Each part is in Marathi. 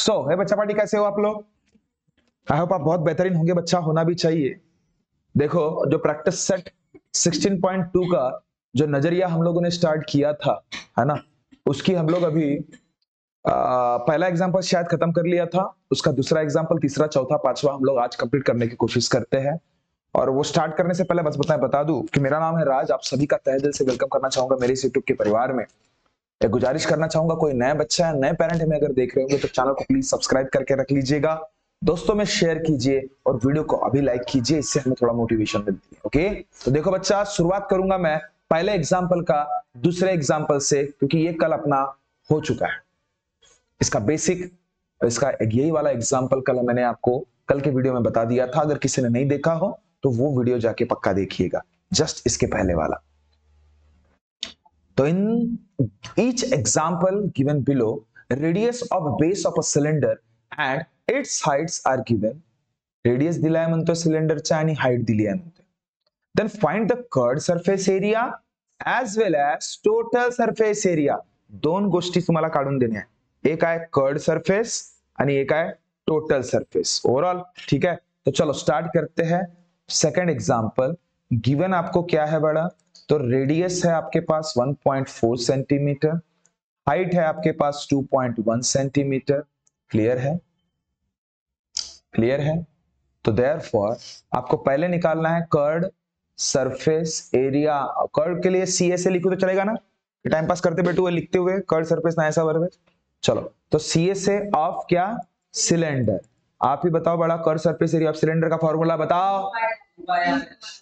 है बच्चा पार्टी, कैसे हो आप लोग? आई होप आप बहुत बेहतरीन होंगे, बच्चा होना भी चाहिए। देखो, जो प्रैक्टिस सेट 16.2 का जो नजरिया हम लोगों ने स्टार्ट किया था, है ना, उसकी हम लोग अभी पहला एग्जांपल शायद खत्म कर लिया था। उसका दूसरा एग्जांपल, तीसरा, चौथा, पांचवा हम लोग आज कंप्लीट करने की कोशिश करते हैं। और वो स्टार्ट करने से पहले बस बता दूं कि मेरा नाम है राज। आप सभी का तहे दिल से वेलकम करना चाहूंगा मेरे इस यूट्यूब के परिवार में। एक गुजारिश करना चाहूंगा, कोई नया बच्चा है, नए पेरेंट हमें अगर देख रहे होंगे तो चैनल को प्लीज सब्सक्राइब करके रख लीजिएगा, दोस्तों में शेयर कीजिए और वीडियो को अभी लाइक कीजिए, इससे हमें थोड़ा मोटिवेशन मिलती है। ओके, तो देखो बच्चा, शुरुआत करूंगा मैं पहले एग्जाम्पल का दूसरे एग्जाम्पल से, क्योंकि ये कल अपना हो चुका है। इसका बेसिक, इसका यही वाला एग्जाम्पल कल मैंने आपको कल के वीडियो में बता दिया था। अगर किसी ने नहीं देखा हो तो वो वीडियो जाके पक्का देखिएगा, जस्ट इसके पहले वाला। तो in each example given below, radius of base of a cylinder and its heights are given. Radius दिलाय म्हणतो सिलेंडरचा आणि हाइट दिली आहे म्हणतो. Then find the curved surface area as well as total surface area. दोन गोष्टी तुम्हाला काढून देणे आहे. एक आहे कर्व्ड सरफेस आणि एक आहे टोटल सरफेस ओवरऑल. ठीक है, तो चलो स्टार्ट करते हैं। सेकंड एग्जांपल गिवन आपको क्या है बड़ा, तो रेडियस है आपके पास 1.4 सेंटीमीटर, हाइट है आपके पास 2.1 सेंटीमीटर। क्लियर है? क्लियर है? तो देयरफॉर आपको पहले निकालना है कर्व्ड सरफेस एरिया। कर्व के लिए सी ए से लिखो तो चलेगा ना, टाइम पास करते बैठो लिखते हुए कर्व्ड सरफेस ना ऐसा वर्ब। चलो, तो सी ए से ऑफ क्या, सिलेंडर। आप ही बताओ बड़ा, curved surface area of cylinder का फॉर्मूला बताओ।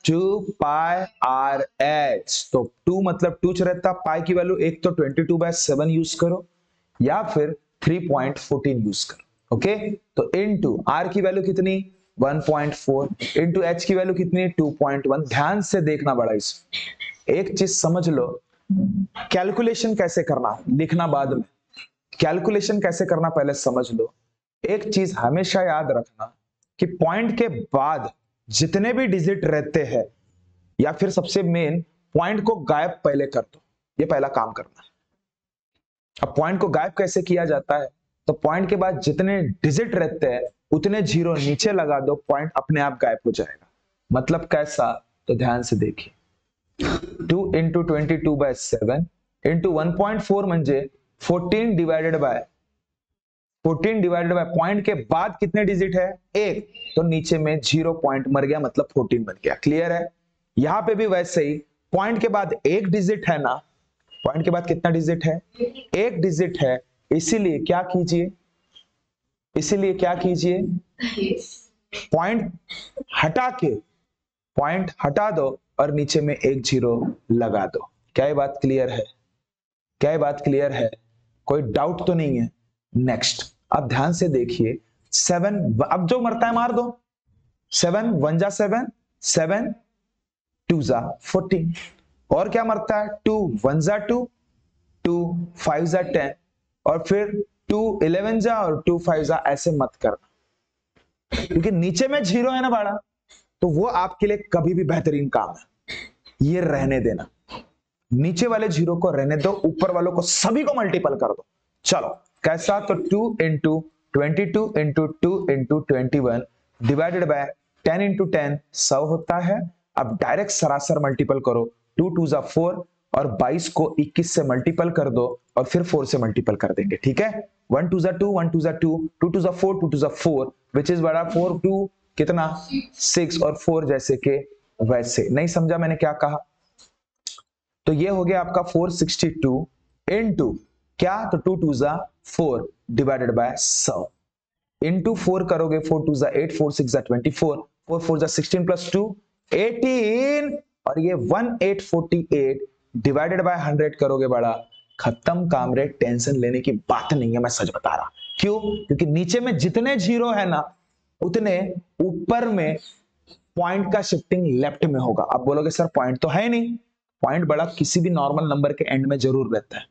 2 पाई आर एच। तो 2 मतलब 2 रहता, पाई की वैल्यू एक तो 22/7 यूज करो या फिर 3.14 यूज करो। ओके, तो इनटू आर की वैल्यू कितनी 1.4 इनटू एच की वैल्यू कितनी 2.1। ध्यान से देखना बड़ा, इस एक चीज समझ लो, कैलकुलेशन कैसे करना, लिखना बाद में, कैलकुलेशन कैसे करना पहले समझ लो। एक चीज हमेशा याद रखना कि पॉइंट के बाद जितने भी डिजिट रहते हैं, या फिर सबसे मेन, पॉइंट को गायब पहले कर दो। ये पहला काम करना है। अब पॉइंट को गायब कैसे किया जाता है, तो पॉइंट के बाद जितने डिजिट रहते हैं उतने जीरो नीचे लगा दो, पॉइंट अपने आप गायब हो जाएगा। मतलब कैसा, तो ध्यान से देखिए। 2 इंटू 22/7 इंटू 1.4 म्हणजे 14 डिवाइडेड बाय पॉइंट के बाद कितने डिजिट है, एक, तो नीचे में 0 पॉइंट मर गया, मतलब 14 बन गया। क्लियर है? यहां पे भी वैसे ही, पॉइंट के बाद एक डिजिट है ना, पॉइंट के बाद कितना डिजिट है, एक डिजिट है, इसीलिए क्या कीजिए, पॉइंट हटा दो और नीचे में एक जीरो लगा दो। क्या ये बात क्लियर है? क्या ये बात क्लियर है? कोई डाउट तो नहीं है? नेक्स्ट, अब ध्यान से देखिए। 7, अब जो मरता है मार दो। 7 1 जा 7, 7 2 जा 14, और क्या मरता है 2 1 जा 2, 2 5 जा 10, और फिर 2 11 जा और 2 5 जा, ऐसे मत करना, क्योंकि नीचे में जीरो है ना बड़ा, तो वो आपके लिए कभी भी बेहतरीन काम है। ये रहने देना, नीचे वाले जीरो को रहने दो, ऊपर वालों को सभी को मल्टीपल कर दो। चलो कैसा, तो 2 into 22 into 2 into 21 divided by 10 into 10 100 होता है। अब डायरेक्ट सरासर मल्टीपल करो, 2 2 जा 4 और 22 को 21 से मल्टीपल कर दो और फिर 4 से मल्टीपल कर देंगे। ठीक है, 1 2 जा 2, 1 2 जा 2, 2 2 जा 4, 2 2 जा 4, विच इज बड़ा 4 2 कितना 6, और 4 जैसे के वैसे। नहीं समझा मैंने क्या कहा? तो ये हो गया आपका 462 इंटू क्या, तो 2 2 जा 4 डिवाइडेड बाय 100 इंटू 4 करोगे, 4 2 जा 8, 4 6 जा 24, 4 4 जा 16 प्लस 2 18, और ये 1848 डिवाइडेड बाय 100 करोगे बड़ा, खत्म काम रे। टेंशन लेने की बात नहीं है, मैं सच बता रहा। क्यों? क्योंकि नीचे में जितने जीरो है ना, उतने ऊपर में पॉइंट का शिफ्टिंग लेफ्ट में होगा। आप बोलोगे सर पॉइंट तो है नहीं, पॉइंट बड़ा किसी भी नॉर्मल नंबर के एंड में जरूर रहता है।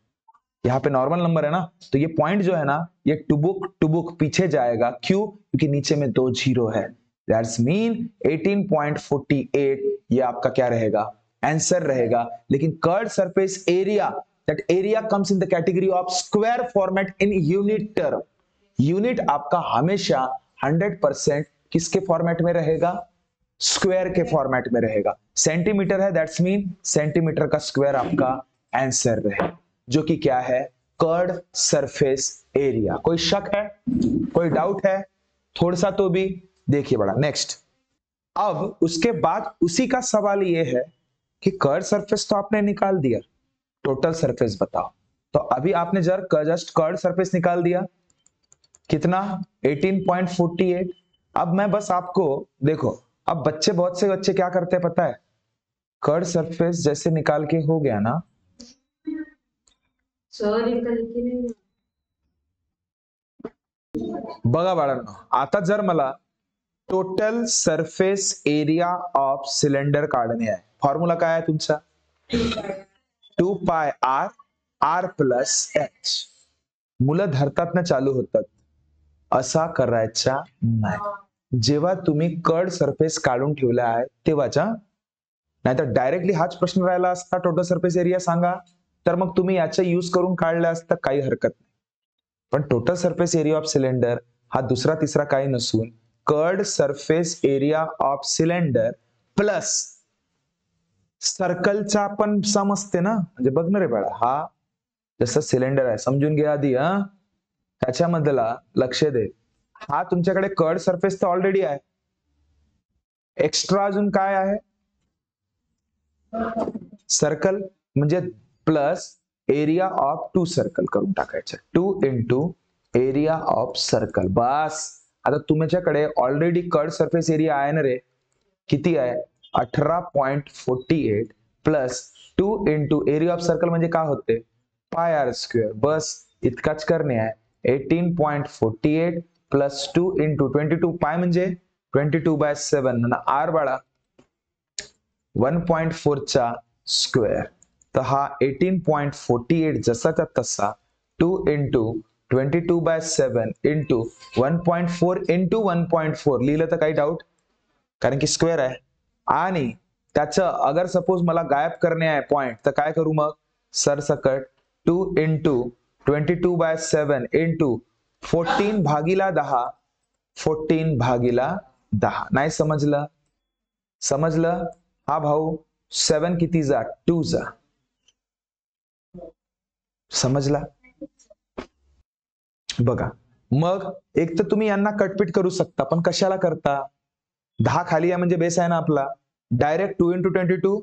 यहाँ पे नॉर्मल नंबर है ना, तो ये पॉइंट जो है ना, ये टुबुक पीछे जाएगा। क्यों? क्योंकि नीचे में 2 जीरो है। दैट्स मीन 18.48 ये आपका क्या रहेगा, आंसर रहेगा। लेकिन curved surface area, that area comes in the category of square format in unit term. Unit आपका हमेशा 100% किसके फॉर्मेट में रहेगा? स्क्वायर के फॉर्मेट में रहेगा। सेंटीमीटर है, दैट्स मीन सेंटीमीटर का स्क्वायर आपका आंसर रहे, जो कि क्या है? Curd surface area. कोई शक है? कोई डाउट है? थोड़ा सा तो भी देखिए बड़ा। नेक्स्ट, अब उसके बाद उसी का सवाल ये है कि कर्ड सरफेस तो आपने निकाल दिया, टोटल सरफेस बताओ। तो अभी आपने जस्ट कर्ड सरफेस निकाल दिया, कितना? 18.48। अब मैं बस आपको देखो, अब बहुत से बच्चे क्या करते हैं पता है? कर्ड सरफेस जैसे निकाल के हो गया ना बघा बाळांनो, आता जर मला total surface area of cylinder काढणे आहे, फॉर्म्युला काय आहे तुमचा? 2 पाय आर, आर प्लस एच. मुलं धरतात ना चालू होतात, असा करायचा नाही. जेव्हा तुम्ही कर्ड सरफेस काढून ठेवला आहे तेव्हाचा, नाहीतर डायरेक्टली हाच प्रश्न राहिला असता टोटल सरफेस एरिया सांगा, तर मग तुम्ही याचा यूज करून काढला असता, काही हरकत नाही. पण total surface area of cylinder हा दुसरा तिसरा काही नसून curved surface area of cylinder plus सर्कलचा पण समजते ना, म्हणजे बघ ना रे बाळा, हा जसं सिलेंडर आहे समजून घ्या आधी. त्याच्यामधला लक्ष दे, हा तुमच्याकडे कर्ड सरफेस तर ऑलरेडी आहे, एक्स्ट्रा अजून काय आहे? सर्कल, म्हणजे प्लस एरिया ऑफ 2 सर्कल करून टाकायचं. 2 इंटू एरिया ऑफ सर्कल. बस, आता तुमच्याकडे ऑलरेडी कर्ड सरफेस एरिया आहे ना रे, किती आहे? 18.48 plus 2 into area of circle म्हणजे काय होते? पाय आर स्क्वेअर. बस इतकाच करणे आहे. 18.48 प्लस 2 इंटू 22, पाय म्हणजे 22/7 आणि आर बाळा 1.4 चा स्क्वेअर. तर हा 18.48 जसाचा तसा 2 इंटू 22/7 इंटू 1.4 इंटू 1.4 लिहिलं तर काही डाऊट? कारण की स्क्वेअर आहे. आणि त्याचं अगर सपोज मला गायब करणे आहे पॉइंट, तर काय करू मग? सरसकट 2 इंटू 22/7 इंटू 14/10. 14/10. नाही समजलं? समजलं? हा भाऊ 7 किती जा? 2 जा. समजला? बघा, मग एक तर तुम्ही यांना कटपीट करू शकता, पण कशाला करता? 10 खाली आहे म्हणजे बेस आहे ना आपला. डायरेक्ट 2 इंटू 22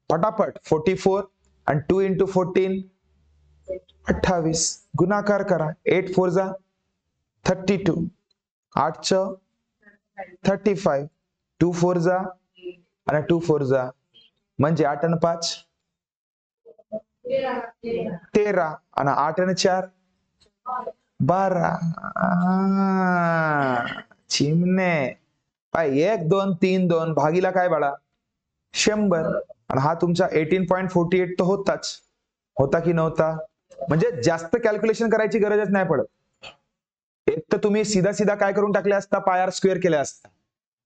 फटाफट 44 आणि 2 इंटू 14 28. गुणाकार करा. 8 4 जा 32, 8 च 35, 2 4 जा आणि 2 4 जा म्हणजे 8 आणि 5 13 आणि 8 आणि 4 12. चिमणे पाय 1 2 3 2 भागीला काय बाळा? 100. आणि हा तुमचा 18.48 तो होताच. होता की नव्हता? म्हणजे जास्त कॅल्क्युलेशन करायची गरजच नाही पडत. एक तर तुम्ही सीधा काय करून टाकले असता? पाय आर स्क्वेअर केले असता.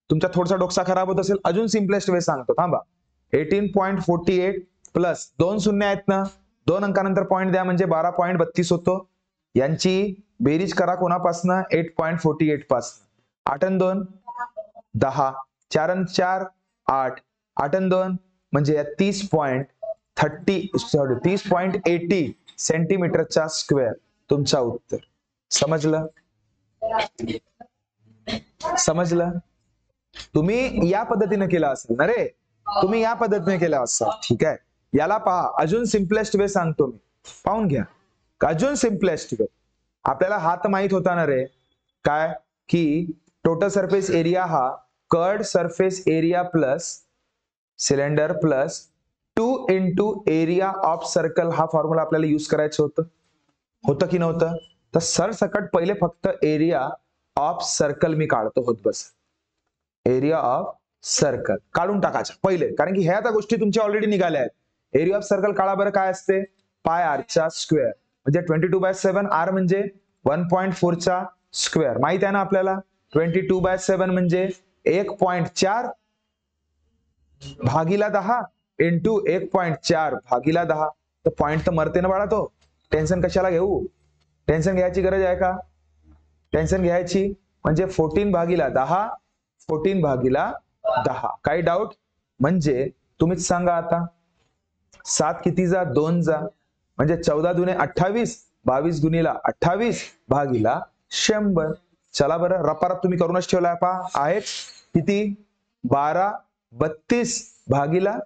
तुमचा थोडासा डोकसा खराब होत असेल, अजून सिम्पलेस्ट वे सांगतो थांबा. 18.48 प्लस 2 शून्य आहेत ना, 2 अंकानंतर पॉइंट द्या म्हणजे 12.32 होतो. यांची बेरीज करा कोणापासून? 8.48 पासून. 8 आणि 2 10, 4 आणि 4 8, 8 आणि 2 म्हणजे 30.80 सेंटीमीटरचा स्क्वेअर तुमचा उत्तर. समजलं? समजलं? तुम्ही या पद्धतीने केला असेल ना रे, तुम्ही या पद्धतीने केला असाल. ठीक आहे, याला पहा, अजून सिम्पलेस्ट वे सांगतो मी, पाहून घ्या. अजून सिम्पलेस्ट वे. आपल्याला हात माहित होता ना रे, काय की टोटल सरफेस एरिया हा curd surface area plus cylinder plus 2 into area of circle, हा फॉर्म्युला आपल्याला यूज करायचं होतं की नव्हतं? तर सरसकट पहिले फक्त एरिया ऑफ सर्कल मी काढतो होत बस. एरिया ऑफ सर्कल काढून टाकायचा पहिले, कारण की ह्या आता गोष्टी तुमच्या ऑलरेडी निघाल्या आहेत. एरिया ऑफ सर्कल काढा बरं. काय असते? पाय आर चा स्क्वेअर म्हणजे 22/7. आर म्हणजे 1.4 चा स्क्वेअर. माहित आहे ना आपल्याला? 22/7 म्हणजे 1.4 भागीला 10 इंटू 1.4 भागीला 10. तर पॉइंट तर मरते ना बाळा तो. टेन्शन कशाला घेऊ? टेन्शन घ्यायची गरज आहे का? टेन्शन घ्यायची म्हणजे 14 भागीला 10, 14 भागीला 10. काही डाऊट? म्हणजे तुम्हीच सांगा आता, 7 किती जा 2 जा म्हणजे 14 दुने 28, 22 गुणीला 28 भागीला 100. चला बरं, रपारप तुम्ही करूनच ठेवलाय पहा. आहेत किती? 12 32 भागीला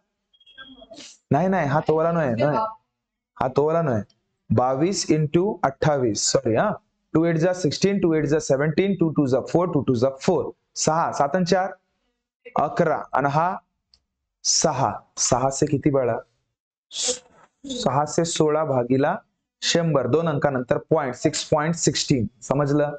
नाही नाही, हा तोवाला नाही, हा तोवाला नाही. 22 इंटू 28, सॉरी हा. 2 8 जा 16, 2 8 जा 17, 2 2 जा 4, 2 2 जा 4, 6 7 आणि 4 11 आणि हा 6. 6 से किती बाळा? 6 से 16 भागीला 100. 2 अंकानंतर पॉइंट 6.16. समजलं?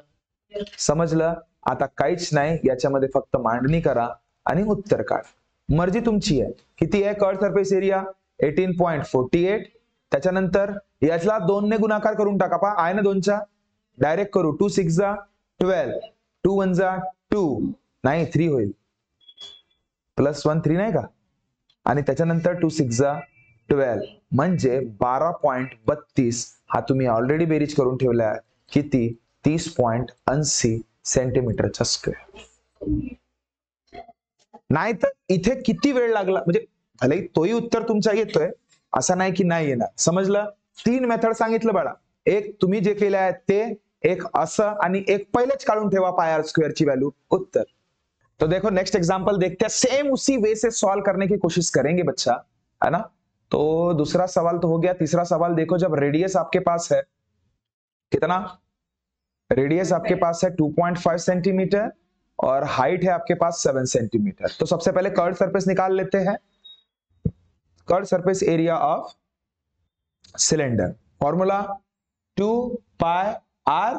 समजलं? आता काहीच नाही, याच्यामध्ये फक्त मांडणी करा आणि उत्तर काढा. मर्जी तुमची आहे. किती आहे कर्ड सरफेस एरिया? 18.48. त्याच्यानंतर याला 2 ने गुणाकार करून टाका. पहा आहे ना 2चा, डायरेक्ट करू. 2 6 जा 12, 2 1 जा 2, नाही 3 होईल, +1 3 नाही का? आणि त्याच्यानंतर 2 6 जा 12 म्हणजे 12.32. हा तुम्ही ऑलरेडी बेरीज करून ठेवला आहे. किती? 30.80 सेंटीमीटरचा स्क्वेअर. नाही तर इथे किती वेळ लागला, म्हणजे भले तोही उत्तर तुमचा येतोय, असं नाही की नाही येणार. समजलं? 3 मेथड सांगितलं बाळा. एक तुम्ही जे केले आहे ते, एक असं, आणि एक पहिलेच काढून ठेवा पाय आर स्क्वेअर ची व्हॅल्यू, उत्तर. तो देखो नेक्स्ट एग्जांपल देखते हैं, सेम उसी वे से सॉल्व करने की कोशिश करेंगे बच्चा, है ना? तो दूसरा सवाल तो हो गया. तीसरा सवाल देखो, जब रेडियस आपके पास है कितना? रेडियस आपके पास है 2.5 सेंटीमीटर और हाइट है आपके पास 7 सेंटीमीटर. तो सबसे पहले कर्व सरफेस निकाल लेते हैं. Curve surface area of cylinder, formula 2 pi R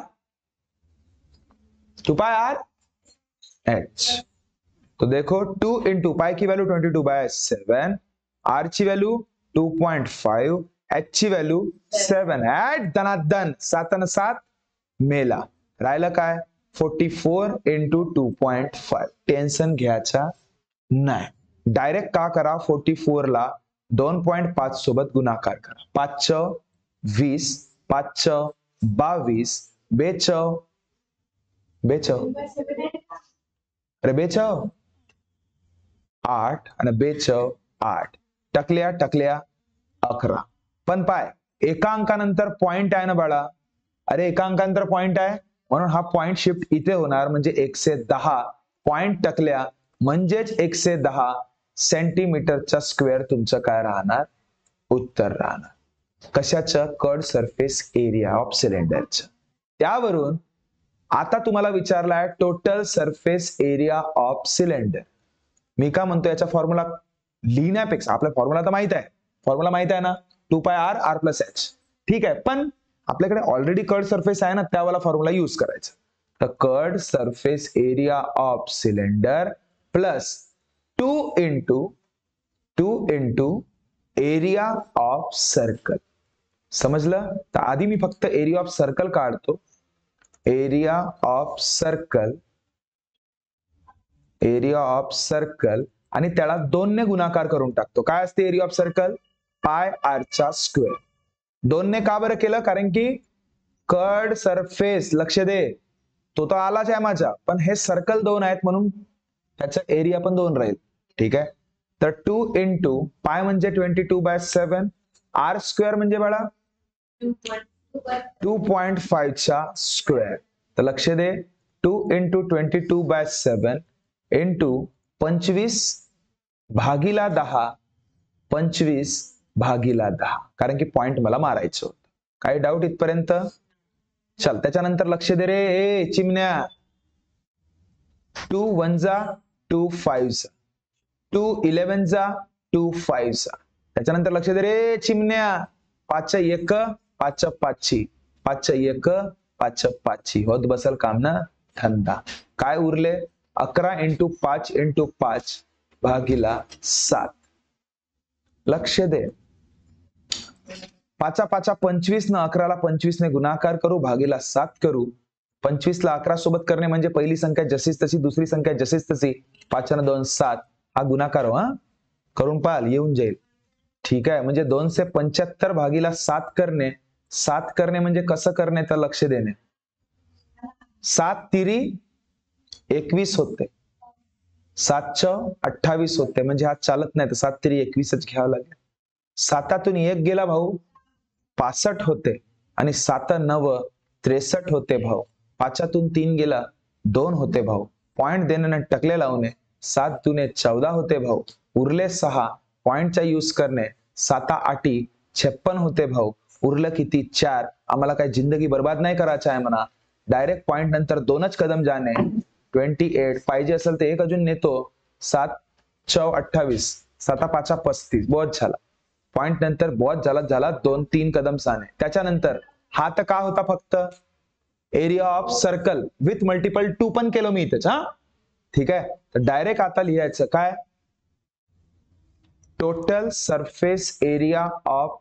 H. तो देखो 2 इंटू पाई की वैल्यू 22/7, आर ची वैल्यू 2.5, एच ची वैल्यू 7. ऍड धनाधन 7 आणि 7 मेला. राहिलं काय? 44 इंटू 2.5. टेन्शन घ्यायचा नाही, डायरेक्ट का करा, 44 ला 2.5 सोबत गुणाकार करा. 5 20, 5 22, 2 अरे 2 8 आणि 2 8, टकल्या टकल्या 11. पण पाय एका अंकानंतर पॉइंट आहे ना बाळा, अरे एका अंकानंतर पॉइंट आहे म्हणून हा पॉइंट शिफ्ट इथे होणार, म्हणजे 110 पॉइंट टकल्या म्हणजेच 110 सेंटीमीटरचा स्क्वेअर तुमचं काय राहणार? उत्तर राहणार. कशाचं? कर्ड सरफेस एरिया ऑफ सिलेंडरचं. त्यावरून आता तुम्हाला विचारला आहे total surface area of cylinder. मी का म्हणतो, याचा फॉर्म्युला लिहिण्यापेक्षा, आपला फॉर्म्युला तर माहित आहे, फॉर्म्युला माहित आहे ना, 2 पाय आर आर प्लस एच. ठीक आहे, पण आपल्याकडे ऑलरेडी कर्ड सरफेस आहे ना, त्यावाला फॉर्म्युला यूज करायचा. तर curved surface area of cylinder plus 2 into area of circle. समजलं? तर आधी मी फक्त एरिया ऑफ सर्कल काढतो. एरिया ऑफ सर्कल आणि त्याला 2 ने गुणाकार करून टाकतो. काय असते area of circle? Pi R चा स्क्वेअर. 2 ने का बरं केलं? कारण की कर्ड सरफेस, लक्ष दे, तो तर आलाच आहे माझा, पण हे सर्कल 2 आहेत म्हणून त्याचा एरिया पण 2 राहील. ठीक आहे, तर 2 इंटू पाय म्हणजे 22/7, आर स्क्वेअर म्हणजे बाळा 2.5 चा स्क्वेअर. तर लक्ष दे, 2 इंटू 22/7 इंटू 25/10, 25/10, कारण की पॉइंट मला मारायचं होतं. काही डाऊट इथपर्यंत? चल, त्याच्यानंतर लक्ष दे रे ए चिमण्या. 2 1 जा 2 5 जा, 2 11 जा 2 5 जा. त्याच्यानंतर लक्ष दे रे चिमण्या. 5 1 5 5, 5 1 5 5 होत बसल काम ना धंदा. काय उरले? 11 इंटू 5 इंटू 5 भागीला 7. लक्ष दे, 5 5 25 न 11 ला 25 ने गुणाकार करू, भागीला 7 करू. 25 ला 11 सोबत करणे म्हणजे पहिली संख्या जशीच तशी, दुसरी संख्या जशीच तशी. 5 आणि 2 7, हा गुणाकार हो, हा करून पाहाल येऊन जाईल. ठीक आहे, म्हणजे 275 भागीला 7 करणे. 7 करणे म्हणजे कसं करणे, तर लक्ष देणे. 7 तिरी 21 होते, 7 चौ 28 होते, म्हणजे हा चालत नाही तर 7 तिरी 21च घ्यावं लागेल. 7तून 1 गेला भाऊ 65 होते आणि 7 9 63 होते भाऊ. 5तून 3 गेला 2 होते भाऊ. पॉइंट देण्याने टकले लावणे 7 दुने 14 होते भाऊ. उरले 6 पॉइंटचा यूज करणे 7 8 56 होते भाऊ. उरलं किती 4. आम्हाला काही जिंदगी बर्बाद नाही करायचं आहे म्हणा. डायरेक्ट पॉइंट नंतर 2च कदम जाणे 28. पाहिजे असेल तर एक अजून नेतो. 7 चौ 28, 7 5 35. बहुत झाला. पॉइंट नंतर बहुत झाला 2-3 कदम जाणे. त्याच्यानंतर हा तर का होता फक्त area of circle with multiple 2 पण केलं मी इथेच. हा ठीक आहे. तर डायरेक्ट आता लिहायचं काय, total surface area of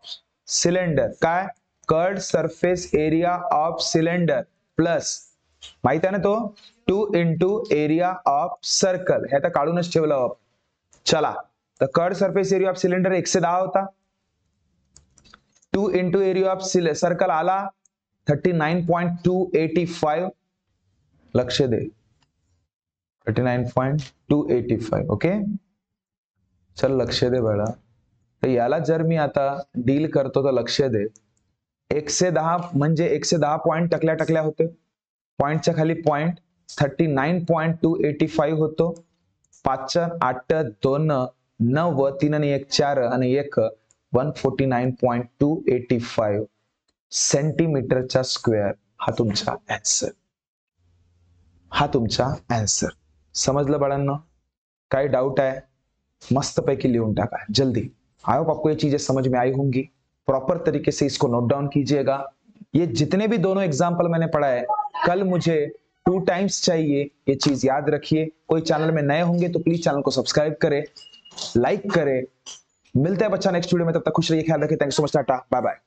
cylinder. काय, curved surface area of cylinder plus माहित आहे ना तो 2 इंटू एरिया ऑफ सर्कल. हे तर काढूनच ठेवलं आपण. चला, तर curved surface area of cylinder 110 होता. 2 इंटू एरिया ऑफ सर्कल आला 39.285. लक्ष दे, 39.285. ओके, चल लक्ष दे बाळा. तर याला जर मी आता डील करतो तर लक्ष दे. 110 म्हणजे 110 पॉइंट टकल्या होते. पॉइंटच्या खाली पॉइंट 39.285 होतो. 5 8 2 9 3 आणि 1 4 आणि 1 149.285 सेंटीमीटरचा स्क्वेअर. हा तुमचा आन्सर. हा तुमचा आन्सर. समजलं बाळांनो? काही डाउट है? मस्त पैकी लिहून टाका जल्दी. आई होप आपको ये चीजें समझ में आई होंगी. प्रॉपर तरीके से इसको नोट डाउन कीजिएगा. ये जितने भी दोनों एग्जाम्पल मैंने पढ़ा है, कल मुझे 2 टाइम्स चाहिए. ये चीज याद रखिए. कोई चैनल में नए होंगे तो प्लीज चैनल को सब्सक्राइब करें, लाइक करें. मिलते हैं बच्चा नेक्स्ट वीडियो में. तब तक खुश रहिए, ख्याल रखिए. Thanks so much. Tata, bye bye.